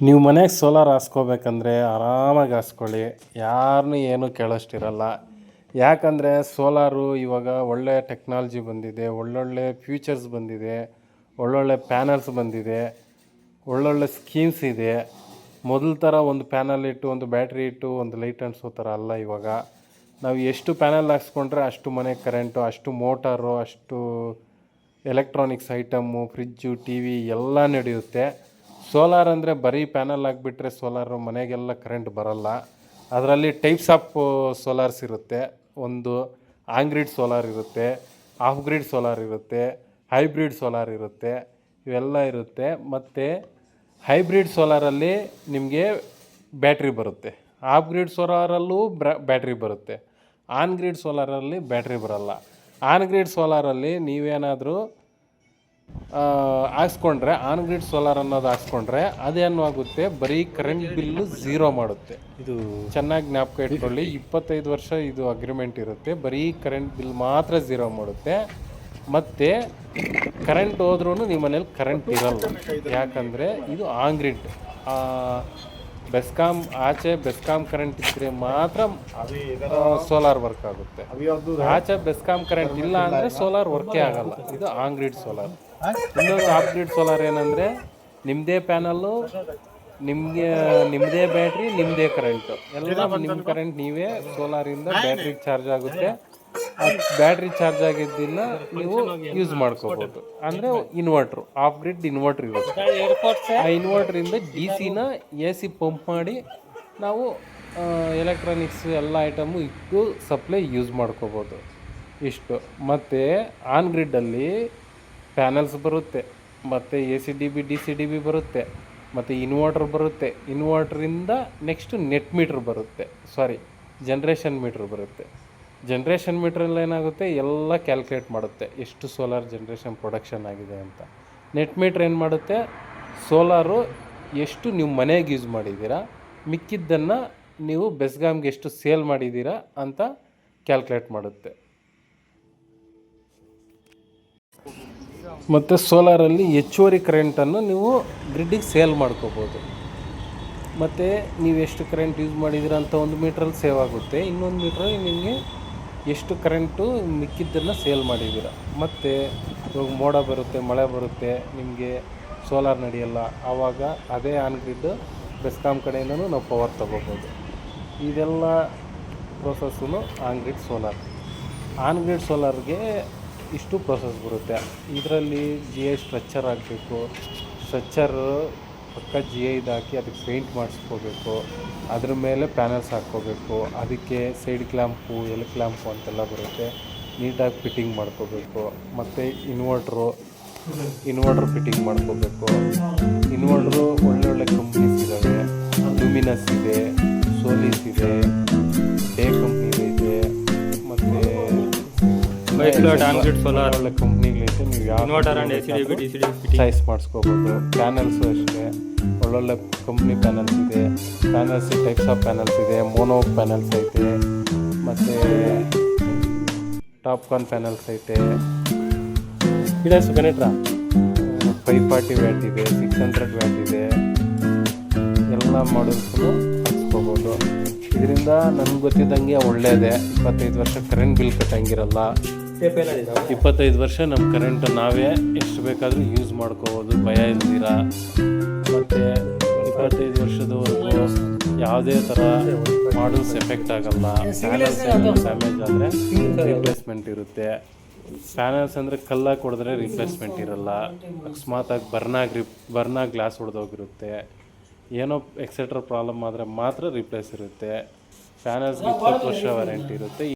ನೀವು ಮನೆಗೆ ಸೋಲಾರ್ ಹಾಕ್ಸ್ಕೋಬೇಕಂದ್ರೆ ಆರಾಮಾಗಿ ಹಾಕ್ಸ್ಕೊಳ್ಳಿ. ಯಾರನ್ನೂ ಏನೂ ಕೇಳೋಷ್ಟಿರಲ್ಲ. ಯಾಕಂದರೆ ಸೋಲಾರು ಇವಾಗ ಒಳ್ಳೆ ಟೆಕ್ನಾಲಜಿ ಬಂದಿದೆ, ಒಳ್ಳೊಳ್ಳೆ ಫ್ಯೂಚರ್ಸ್ ಬಂದಿದೆ, ಒಳ್ಳೊಳ್ಳೆ ಪ್ಯಾನಲ್ಸ್ ಬಂದಿದೆ, ಒಳ್ಳೊಳ್ಳೆ ಸ್ಕೀಮ್ಸ್ ಇದೆ. ಮೊದಲ ಥರ ಒಂದು ಪ್ಯಾನಲ್ ಇಟ್ಟು ಒಂದು ಬ್ಯಾಟ್ರಿ ಇಟ್ಟು ಒಂದು ಲೈಟ್ ಅಂಟಿಸೋ ಥರ ಅಲ್ಲ. ಇವಾಗ ನಾವು ಎಷ್ಟು ಪ್ಯಾನಲ್ ಹಾಕ್ಸ್ಕೊಂಡ್ರೆ ಅಷ್ಟು ಮನೆಗೆ ಕರೆಂಟು, ಅಷ್ಟು ಮೋಟಾರು, ಅಷ್ಟು electronics item, fridge, T V ಎಲ್ಲ ನಡೆಯುತ್ತೆ. ಸೋಲಾರ್ ಅಂದರೆ ಬರೀ ಪ್ಯಾನಲ್ ಹಾಕ್ಬಿಟ್ರೆ ಸೋಲಾರು ಮನೆಗೆಲ್ಲ ಕರೆಂಟ್ ಬರಲ್ಲ. ಅದರಲ್ಲಿ ಟೈಪ್ಸ್ ಆಫ್ ಸೋಲಾರ್ಸ್ ಇರುತ್ತೆ. ಒಂದು ಆನ್ ಗ್ರಿಡ್ ಸೋಲಾರ್ ಇರುತ್ತೆ, ಆಫ್ ಗ್ರಿಡ್ ಸೋಲಾರ್ ಇರುತ್ತೆ, ಹೈಬ್ರಿಡ್ ಸೋಲಾರ್ ಇರುತ್ತೆ, ಇವೆಲ್ಲ ಇರುತ್ತೆ. ಮತ್ತು ಹೈಬ್ರಿಡ್ ಸೋಲಾರಲ್ಲಿ ನಿಮಗೆ ಬ್ಯಾಟ್ರಿ ಬರುತ್ತೆ, ಆಫ್ ಗ್ರಿಡ್ ಸೋಲಾರಲ್ಲೂ ಬ್ಯಾಟ್ರಿ ಬರುತ್ತೆ, ಆನ್ ಗ್ರಿಡ್ ಸೋಲಾರಲ್ಲಿ ಬ್ಯಾಟ್ರಿ ಬರಲ್ಲ. ಆನ್ ಗ್ರಿಡ್ ಸೋಲಾರಲ್ಲಿ ನೀವೇನಾದರೂ ಹಾಕ್ಸ್ಕೊಂಡ್ರೆ, ಆನ್ ಗ್ರಿಡ್ ಸೋಲಾರ್ ಅನ್ನೋದು ಹಾಕ್ಸ್ಕೊಂಡ್ರೆ ಅದೇನು ಆಗುತ್ತೆ, ಬರೀ ಕರೆಂಟ್ ಬಿಲ್ಲು ಝೀರೋ ಮಾಡುತ್ತೆ. ಇದು ಚೆನ್ನಾಗಿ ಜ್ಞಾಪಕ ಇಟ್ಕೊಳ್ಳಿ. 25 ವರ್ಷ ಇದು ಅಗ್ರಿಮೆಂಟ್ ಇರುತ್ತೆ. ಬರೀ ಕರೆಂಟ್ ಬಿಲ್ ಮಾತ್ರ ಝೀರೋ ಮಾಡುತ್ತೆ. ಮತ್ತು ಕರೆಂಟ್ ಹೋದ್ರೂ ನಿಮ್ಮ ಮನೇಲಿ ಕರೆಂಟ್ ಇರಲ್ಲ. ಯಾಕಂದರೆ ಇದು ಆನ್ ಗ್ರಿಡ್. ಬೆಸ್ಕಾಮ್ ಆಚೆ ಬೆಸ್ಕಾಮ್ ಕರೆಂಟ್ ಇದ್ದರೆ ಮಾತ್ರ ಸೋಲಾರ್ ವರ್ಕ್ ಆಗುತ್ತೆ. ಆಚೆ ಬೆಸ್ಕಾಮ್ ಕರೆಂಟ್ ಇಲ್ಲ ಅಂದರೆ ಸೋಲಾರ್ ವರ್ಕೇ ಆಗಲ್ಲ. ಇದು ಆನ್ ಗ್ರಿಡ್ ಸೋಲಾರ್. ಇನ್ನೊಂದು ಆಫ್ ಗ್ರಿಡ್ ಸೋಲಾರ್ ಏನಂದರೆ ನಿಮ್ಮದೇ ಪ್ಯಾನಲ್ಲು, ನಿಮ್ಮದೇ ಬ್ಯಾಟ್ರಿ, ನಿಮ್ಮದೇ ಕರೆಂಟು, ಎಲ್ಲ ನಿಮ್ಮ ಕರೆಂಟ್ ನೀವೇ ಸೋಲಾರಿಂದ ಬ್ಯಾಟ್ರಿಗೆ ಚಾರ್ಜ್ ಆಗುತ್ತೆ. ಬ್ಯಾಟ್ರಿ ಚಾರ್ಜ್ ಆಗಿದ್ದನ್ನ ನೀವು ಯೂಸ್ ಮಾಡ್ಕೋಬೋದು. ಅಂದರೆ ಇನ್ವರ್ಟ್ರು, ಆಫ್ ಗ್ರಿಡ್ ಇನ್ವರ್ಟ್ರ್ ಇರುತ್ತೆ. ಆ ಇನ್ವರ್ಟ್ರಿಂದ DC-ನ AC ಪಂಪ್ ಮಾಡಿ ನಾವು ಎಲೆಕ್ಟ್ರಾನಿಕ್ಸ್ ಎಲ್ಲ ಐಟಮು ಇಟ್ಟು ಸಪ್ಲೈ ಯೂಸ್ ಮಾಡ್ಕೋಬೋದು. ಇಷ್ಟು. ಮತ್ತು ಆನ್ ಗ್ರಿಡ್ಡಲ್ಲಿ ಪ್ಯಾನಲ್ಸ್ ಬರುತ್ತೆ, ಮತ್ತು ACDB DCDB ಬರುತ್ತೆ, ಮತ್ತು ಇನ್ವರ್ಟರ್ ಬರುತ್ತೆ. ಇನ್ವರ್ಟ್ರಿಂದ ನೆಕ್ಸ್ಟು ನೆಟ್ ಮೀಟ್ರ್ ಬರುತ್ತೆ, ಜನ್ರೇಷನ್ ಮೀಟ್ರ್ ಬರುತ್ತೆ. ಜನ್ರೇಷನ್ ಮೀಟ್ರಲ್ಲಿ ಏನಾಗುತ್ತೆ, ಎಲ್ಲ ಕ್ಯಾಲ್ಕುಲೇಟ್ ಮಾಡುತ್ತೆ ಎಷ್ಟು ಸೋಲಾರ್ ಜನ್ರೇಷನ್ ಪ್ರೊಡಕ್ಷನ್ ಆಗಿದೆ ಅಂತ. ನೆಟ್ ಮೀಟ್ರ್ ಏನು ಮಾಡುತ್ತೆ, ಸೋಲಾರು ಎಷ್ಟು ನೀವು ಮನೆಗೆ ಯೂಸ್ ಮಾಡಿದ್ದೀರಾ, ಮಿಕ್ಕಿದ್ದನ್ನು ನೀವು ಬೆಸ್ಗಾಮ್ಗೆ ಎಷ್ಟು ಸೇಲ್ ಮಾಡಿದ್ದೀರಾ ಅಂತ ಕ್ಯಾಲ್ಕುಲೇಟ್ ಮಾಡುತ್ತೆ. ಮತ್ತು ಸೋಲಾರಲ್ಲಿ ಹೆಚ್ಚುವರಿ ಕರೆಂಟನ್ನು ನೀವು ಗ್ರಿಡ್ಡಿಗೆ ಸೇಲ್ ಮಾಡ್ಕೋಬೋದು. ಮತ್ತು ನೀವು ಎಷ್ಟು ಕರೆಂಟ್ ಯೂಸ್ ಮಾಡಿದ್ದೀರ ಅಂತ ಒಂದು ಮೀಟ್ರಲ್ಲಿ ಸೇವ್ ಆಗುತ್ತೆ, ಇನ್ನೊಂದು ಮೀಟ್ರಲ್ಲಿ ನಿಮಗೆ ಎಷ್ಟು ಕರೆಂಟು ಮಿಕ್ಕಿದ್ದನ್ನು ಸೇಲ್ ಮಾಡಿದ್ದೀರ. ಮತ್ತು ಇವಾಗ ಮೋಡ ಬರುತ್ತೆ, ಮಳೆ ಬರುತ್ತೆ, ನಿಮಗೆ ಸೋಲಾರ್ ನಡೆಯಲ್ಲ, ಆವಾಗ ಅದೇ ಆನ್ ಗ್ರಿಡ್ ಬೆಸ್ಕಾಮ್ ಕಡೆಯಿಂದನೂ ನಾವು ಪವರ್ ತೊಗೋಬೋದು. ಇದೆಲ್ಲ process on grid solar. On grid ಸೋಲಾರ್ಗೆ ಇಷ್ಟು ಪ್ರೋಸೆಸ್ ಬರುತ್ತೆ. ಇದರಲ್ಲಿ GI ಸ್ಟ್ರಕ್ಚರ್ ಹಾಕಬೇಕು, ಸ್ಟ್ರಕ್ಚರು ಪಕ್ಕ GI ಹಾಕಿ ಅದಕ್ಕೆ ಪೇಂಟ್ ಮಾಡಿಸ್ಕೋಬೇಕು, ಅದ್ರ ಮೇಲೆ ಪ್ಯಾನಲ್ಸ್ ಹಾಕ್ಕೋಬೇಕು, ಅದಕ್ಕೆ ಸೈಡ್ ಕ್ಲ್ಯಾಂಪು, ಎಲ್ ಕ್ಲ್ಯಾಂಪು ಅಂತೆಲ್ಲ ಬರುತ್ತೆ, ನೀಟಾಗಿ ಫಿಟ್ಟಿಂಗ್ ಮಾಡ್ಕೋಬೇಕು. ಮತ್ತು ಇನ್ವರ್ಟ್ರ್ ಫಿಟ್ಟಿಂಗ್ ಮಾಡ್ಕೋಬೇಕು. ಇನ್ವರ್ಟ್ರು ಒಳ್ಳೊಳ್ಳೆ ಕಂಪ್ನೀಸ್ ಇದ್ದಾವೆ. ಲುಮಿನಸ್ ಇದೆ, ಸೋಲಿಸ್ ಇದೆ, ಡೇ ಕಂಪ್ನಿ ಇದೆ, ಮತ್ತು ಒಳ್ಳೆ ಕಂಪ್ನಿಗಳಿದೆ. ನೀವು ಯಾವ ಚಾಯ್ಸ್ ಮಾಡಿಸ್ಕೋಬೋದು. ಪ್ಯಾನಲ್ಸು ಅಷ್ಟೇ ಒಳ್ಳೊಳ್ಳೆ ಕಂಪ್ನಿ ಪ್ಯಾನಲ್ಸ್ ಇದೆ. ಪ್ಯಾನಲ್ಸ್ ಟೈಪ್ಸ್ ಆಫ್ ಪ್ಯಾನಲ್ಸ್ ಇದೆ, ಮೋನೋ ಪ್ಯಾನಲ್ಸ್ ಐತೆ, ಮತ್ತು ಟಾಪ್ಕಾನ್ ಪ್ಯಾನಲ್ಸ್ ಐತೆ. 540 ವ್ಯಾಟ್ ಇದೆ, 600 ವ್ಯಾಟ್ ಇದೆ. ಎಲ್ಲ ಮಾಡಲ್ಸು ಹಾಕ್ಸ್ಕೋಬೋದು. ಇದರಿಂದ ನನಗೆ ಗೊತ್ತಿದ್ದಂಗೆ ಒಳ್ಳೆಯದೇ. 25 ವರ್ಷ ಕರೆಂಟ್ ಬಿಲ್ ಕಟ್ಟಂಗಿರಲ್ಲ. 25 ವರ್ಷ ನಮ್ಮ ಕರೆಂಟು ನಾವೇ ಎಷ್ಟು ಬೇಕಾದರೂ ಯೂಸ್ ಮಾಡ್ಕೋಬೋದು, ಭಯ ಇಲ್ದಿರ. ಮತ್ತು 25 ವರ್ಷದವರೆಗೂ ಯಾವುದೇ ಥರ ಮಾಡಲ್ಸ್ ಎಫೆಕ್ಟ್ ಆಗಲ್ಲ. ಪ್ಯಾನಲ್ಸ್ ಡ್ಯಾಮೇಜ್ ಆದರೆ ರಿಪ್ಲೇಸ್ಮೆಂಟ್ ಇರುತ್ತೆ. ಪ್ಯಾನಲ್ಸ್ ಅಂದರೆ ಕಲ್ಲಾಗಿ ಹೊಡೆದ್ರೆ ರಿಪ್ಲೇಸ್ಮೆಂಟ್ ಇರಲ್ಲ. ಅಕಸ್ಮಾತಾಗಿ ಬರ್ನಾಗಿ ಗ್ಲಾಸ್ ಹೊಡೆದೋಗಿರುತ್ತೆ, ಏನೋ ಎಕ್ಸೆಟ್ರಾ ಪ್ರಾಬ್ಲಮ್ ಆದರೆ ಮಾತ್ರ ರಿಪ್ಲೇಸ್ ಇರುತ್ತೆ. ಪ್ಯಾನಲ್ಸ್ಗೆ 20 ವರ್ಷ ವಾರಂಟಿ ಇರುತ್ತೆ.